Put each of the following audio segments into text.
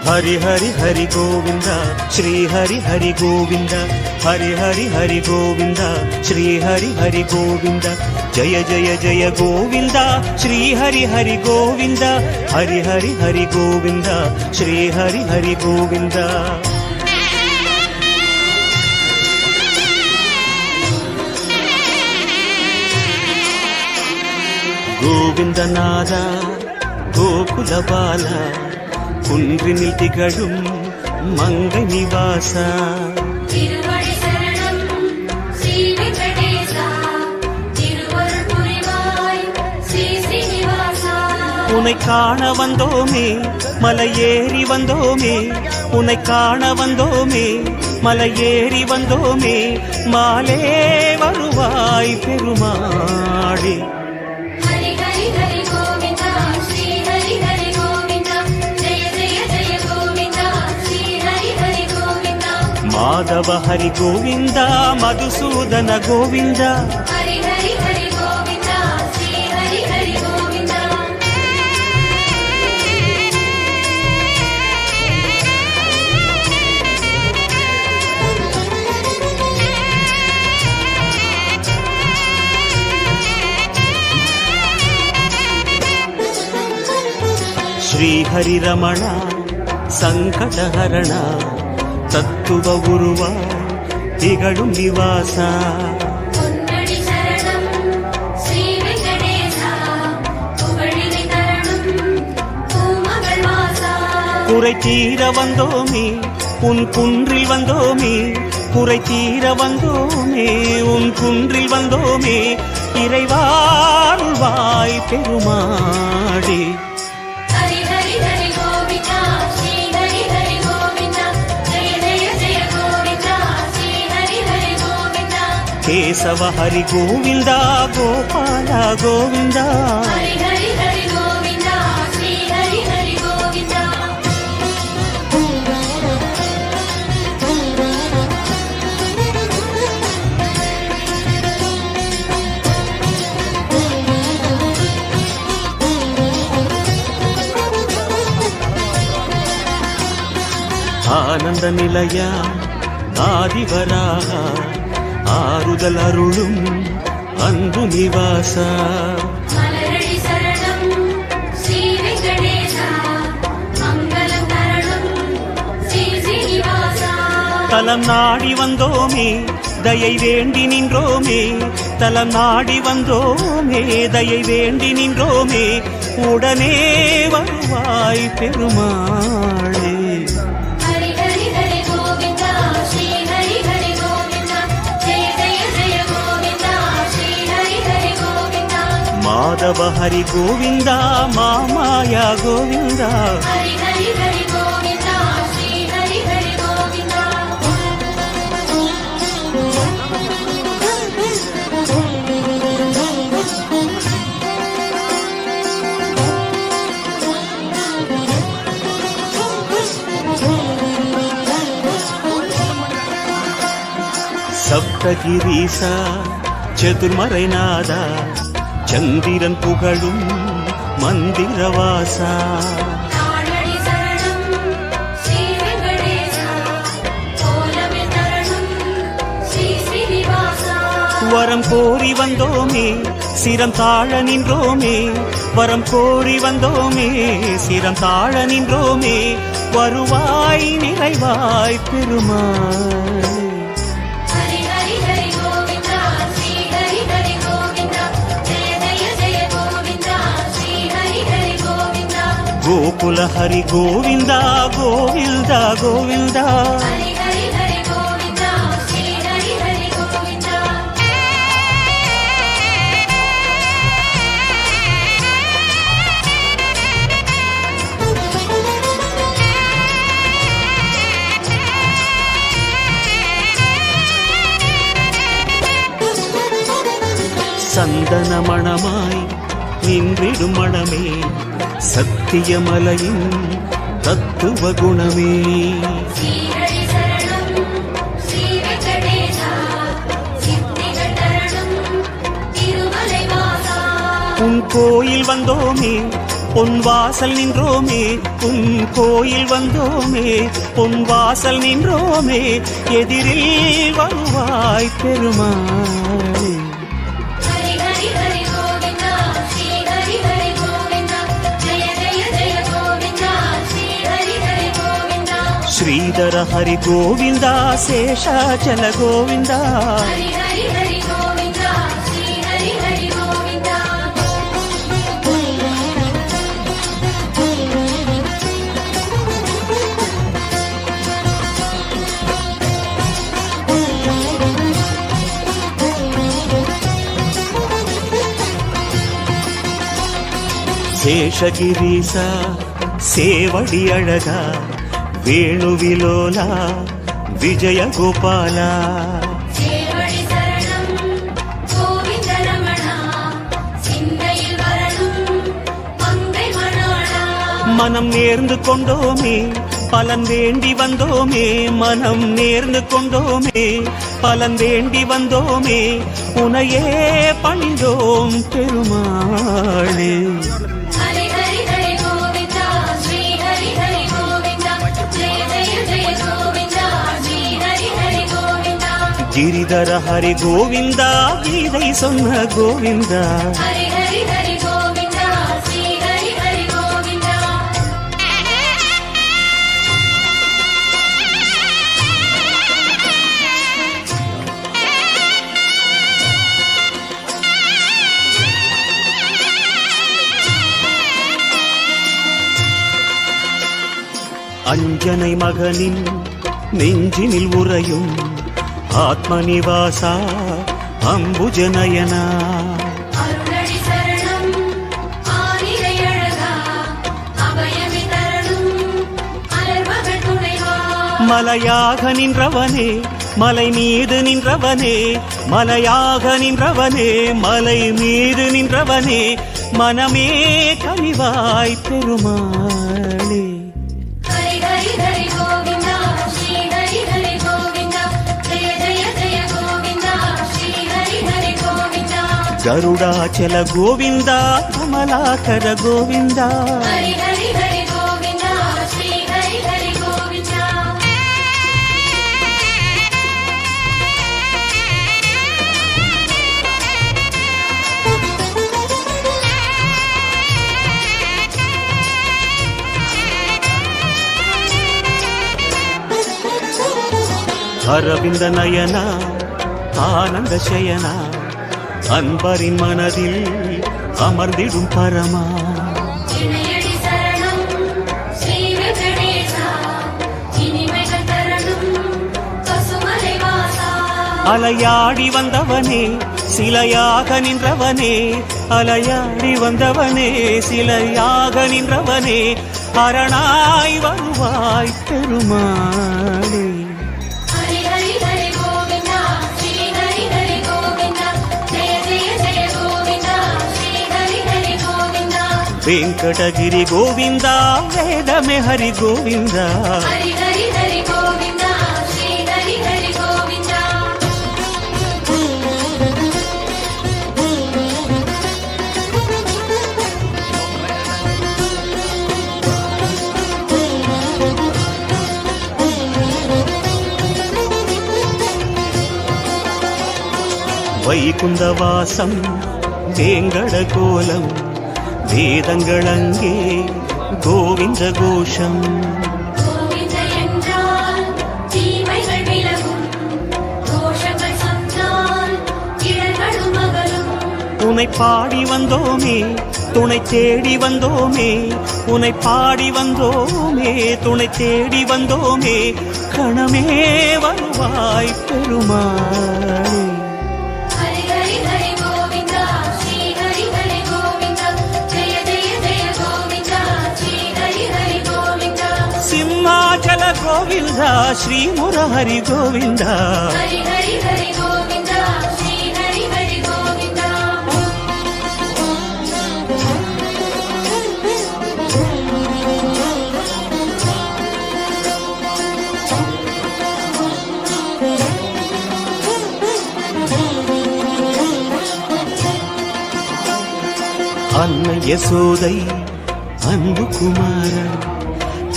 हरि हरि हरि गोविंद श्री हरि हरि गोविंद हरि हरि हरि गोविंद श्री हरि हरि गोविंद जय जय जय गोविंद श्री हरि हरि गोविंद हरि हरि हरि गोविंद श्री हरि हरि गोविंद गोविंद नादा गोकुल बाला குன்றினில் திகழும் மங்கை நிவாசா திருவடி சரணம் ஸ்ரீ வெங்கடேசா திருவருள் புரிவாய் ஸ்ரீ ஸ்ரீனிவாசா உன்னை காண வந்தோமே மலையேறி வந்தோமே உன்னை காண வந்தோமே மலையேறி வந்தோமே மாலே வருவாய் பெருமாளே माधव हरि गोविंद मधुसूदन गोविंद हरि हरि हरि गोविंद श्री हरि हरि गोविंद श्री हरि रमण संकटहरण தத்துவ உருவாய் திகழும் நிவாசா பொன்னடி சரணம் ஸ்ரீ வெங்கடேசா புகழினை தரணும் பூமகள் வாசா குறை தீர வந்தோமே உன் குன்றில் வந்தோமே குறை தீர வந்தோமே உன் குன்றில் வந்தோமே இறைவாழ்வாய் பெருமாளே केशव हरि गोविंद गोपाल गोविंद हरि हरि हरि गोविंद श्री हरि हरि गोविंद आनंद निलया आदिवराहा ஆறுதல் அருளும் அன்பு நிவாசா மலரடி சரணம் ஸ்ரீ வெங்கடேசா மங்களம் தரணும் ஸ்ரீ ஸ்ரீனிவாசா தலம் நாடி வந்தோமே தயை வேண்டி நின்றோமே தலம் நாடி வந்தோமே தயை வேண்டி நின்றோமே உடனே வருவாய் பெருமாளே माधव हरि गोविंद मामाया गोविंद हरि हरि हरि गोविंद श्री हरि हरि गोविंद सप्तगिरीसा चतुर्मறைநாதா சந்திரன் புகழும் மந்திரவாசா தாளடி சரணம் ஸ்ரீ வெங்கடேசா கோலமில் தரணும் ஸ்ரீ ஸ்ரீனிவாசா வரம் கோரி வந்தோமே சிரம் தாழ நின்றோமே வரம் கோரி வந்தோமே சிரம் தாழ நின்றோமே வருவாய் நிறைவாய் பெருமாள் गोकुल हरि गोविंद गोविंद गोविंद हरि हरि हरि गोविंद श्री हरि हरि गोविंद சந்தன மணமாய் நின்றிடும் மணமே சத்தியமலையின் தத்துவ குணமே ஸ்ரீ ஹரி சரணம் ஸ்ரீ வெங்கடேசா சித்திகள் தரணும் திருமலை வாசா உன் கோயில் வந்தோமே பொன் வாசல் நின்றோமே உன் கோயில் வந்தோமே பொன் வாசல் நின்றோமே எதிரில் வருவாய் பெருமாளே. ஹரி ஹரி ஹரி கோவிந்தா ஸ்ரீ ஹரி ஹரி கோவிந்தா ஜெய ஜெய ஜெய கோவிந்தா ஸ்ரீ ஹரி ஹரி கோவிந்தா ஸ்ரீதர ஹரி கோவிந்தா சேஷாச்சல கோவிந்தா ஹரி ஹரி ஹரி கோவிந்தா ஸ்ரீ ஹரி ஹரி கோவிந்தா சேஷகிரீசா சேவடி அழகா வேணுவிலோலா விஜய கோபாலா சேவடி சரணம் கோவிந்த ரமணா சிந்தையில் வரணும் மங்கை மணாளா மனம் நேர்ந்து கொண்டோமே பலன் வேண்டி வந்தோமே மனம் நேர்ந்து கொண்டோமே பலன் வேண்டி வந்தோமே உனையே பணிந்தோம் பெருமாளே. ஹரி ஹரி ஹரி கோவிந்தா ஸ்ரீ ஹரி ஹரி கோவிந்தா ஜெய ஜெய ஜெய கோவிந்தா ஸ்ரீ ஹரி ஹரி கோவிந்தா கிரிதர ஹரி கோவிந்தா கீதை சொன்ன கோவிந்தா ஹரி ஹரி ஹரி கோவிந்தா ஸ்ரீ ஹரி ஹரி கோவிந்தா அஞ்சனை மகனின் நெஞ்சினில் உறையும் ஆத்மநிவாசா அம்புஜநயனா அருளடி சரணம் ஆனிரை அழகா அபயமி தரணும் அலர்மகள் துணைவா மலையாக நின்றவனே மலை மீது நின்றவனே மலையாக நின்றவனே மலை மீது நின்றவனே மனமே கனிவாய் பெருமாளே. ஹரி ஹரி ஹரி கோவிந்தா ஸ்ரீ ஹரி ஹரி கோவிந்தா ஜெய ஜெய ஜெய கோவிந்தா ஸ்ரீ ஹரி ஹரி கோவிந்தா கருடாச்சல கோவிந்தா கமலாகர கோவிந்தா ஹரி ஹரி ஹரி கோவிந்தா ஸ்ரீ ஹரி ஹரி கோவிந்தா அரவிந்த நயனா ஆனந்த சயனா அன்பரின் மனதில் அமர்ந்திடும் பரமா இணையடி சரணம் ஸ்ரீ வெங்கடேசா இனிமைகள் தரணும் பசுமலை வாசா அலையாடி வந்தவனே சிலையாக நின்றவனே அலையாடி வந்தவனே சிலையாக நின்றவனே அரணாய் வருவாய் பெருமாளே. ஹரி ஹரி ஹரி கோவிந்தா ஸ்ரீ ஹரி ஹரி கோவிந்தா ஜெய ஜெய ஜெய கோவிந்தா ஸ்ரீ ஹரி ஹரி கோவிந்தா வெங்கடகிரி கோவிந்தா வேதமே ஹரி கோவிந்தா ஹரி ஹரி ஹரி கோவிந்தா ஸ்ரீ ஹரி ஹரி கோவிந்தா வைகுந்தவாசம் வேங்கட கோலம் வேதங்களங்கே கோவிந்த கோஷம் கோவிந்த என்றால் தீமைகள் விலகும் தோஷங்கள் சொன்னால் இடர்களும் அகலும் உனை பாடி வந்தோமே துணை தேடி வந்தோமே உனை பாடி வந்தோமே துணை தேடி வந்தோமே கணமே வருவாய் பெருமாளே. ஹரி ஹரி ஹரி கோவிந்தா ஸ்ரீ ஹரி ஹரி கோவிந்தா ஜெய ஜெய ஜெய கோவிந்தா ஸ்ரீ ஹரி ஹரி கோவிந்தா சிம்மாச்சல கோவிந்தா ஸ்ரீ முரஹரி கோவிந்தா ஹரி ஹரி ஹரி கோவிந்தா ஸ்ரீ ஹரி ஹரி கோவிந்தா அன்னை யசோதை அன்பு குமார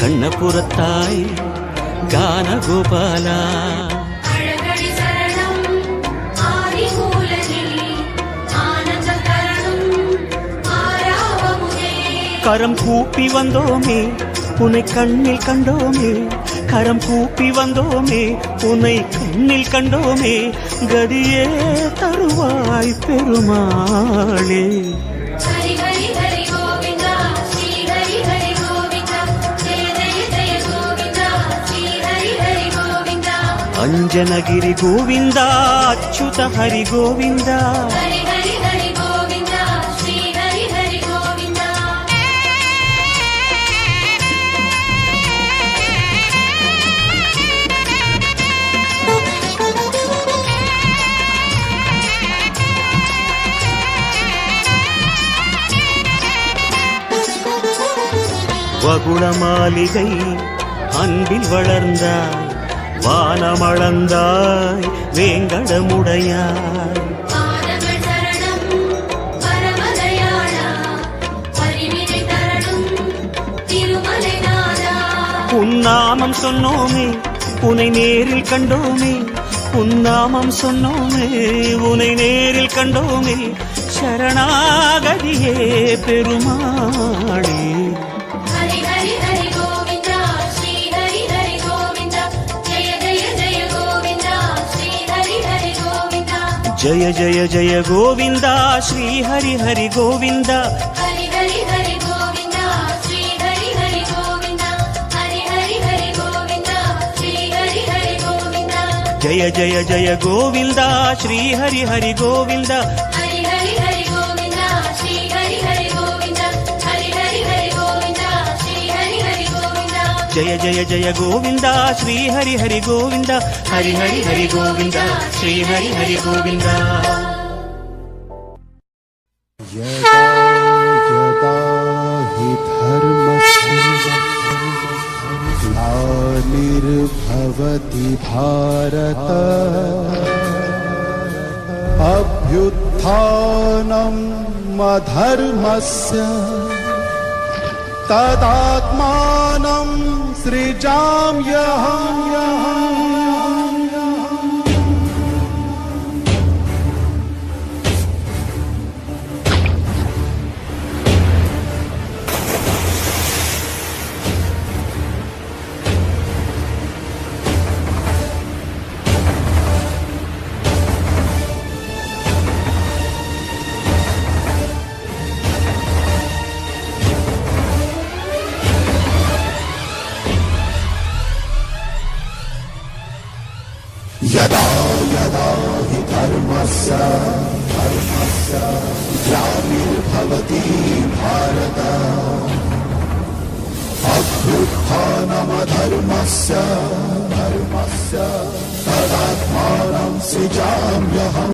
கண்ணபுரத்தாய் கானகோபாலா அழகடி சரணம் ஆதிமூலனே ஆனந்த தரணும் ஆராவமுதே கரம் கூப்பி வந்தோமே உன்னை கண்ணில் கண்டோமே கரம் கூப்பி வந்தோமே உன்னை கண்ணில் கண்டோமே கதியே தருவாய் பெருமாளே ஹரி ஹரி ஹரி கோவிந்தா ஸ்ரீ ஹரி ஹரி கோவிந்தா ஜெய ஜெய ஜெய கோவிந்தா ஸ்ரீ ஹரி ஹரி கோவிந்தா அஞ்சனகிரி கோவிந்தா அச்சுத ஹரி கோவிந்தா ஹரி ஹரி ஹரி கோவிந்தா ஸ்ரீ ஹரி ஹரி கோவிந்தா வகுள மாளிகை அன்பில் வளர்ந்தாய் வானமளந்தாய் வேங்கடமுடையாய் பாதங்கள் சரணம் பரமதயாளா பரிவினை தரணும் திருமலை நாதா உன்னாமம் சொன்னோமே உனை நேரில் கண்டோமே உன்னாமம் சொன்னோமே உனை நேரில் கண்டோமே சரணாகதியே பெருமாளே ஹரி ஹரி ஹரி கோவிந்தா ஸ்ரீ ஹரி ஹரி கோவிந்தா ஜெய ஜெய ஜெய கோவிந்தா ஸ்ரீ ஹரி ஹரி கோவிந்தா ஜய ஜய ஜய கோவிந்தா ஸ்ரீ ஹரி ஹரி கோவிந்தா ஹரி ஹரி ஹரி கோவிந்தா ஸ்ரீ ஹரி ஹரி கோவிந்தா ஹரி ஹரி ஹரி கோவிந்தா ஸ்ரீ ஹரி ஹரி கோவிந்தா ஜய ஜய ஜய கோவிந்தா ஸ்ரீ ஹரி ஹரி கோவிந்தா ஹரி ஹரி ஹரி கோவிந்தா ஸ்ரீ ஹரி ஹரி கோவிந்தா ஹரி ஹரி ஹரி கோவிந்தா ஸ்ரீ ஹரி ஹரி கோவிந்தா ஜய ஜய ஜய கோவிந்தா ஸ்ரீ ஹரி ஹரி கோவிந்தா ஹரி ஹரி ஹரி கோவிந்தா ஸ்ரீ ஹரி ஹரி கோவிந்தா यदा यदा हि धर्मस्य ग्लानिर्भवति भारत अभ्युत्थानम् अधर्मस्य तदात्मानं सृजाम्यहम् यदा यदा हि धर्मस्य ग्लानिर्भवति भारत अभ्युत्थानमधर्मस्य तदात्मानं सृजाम्यहम्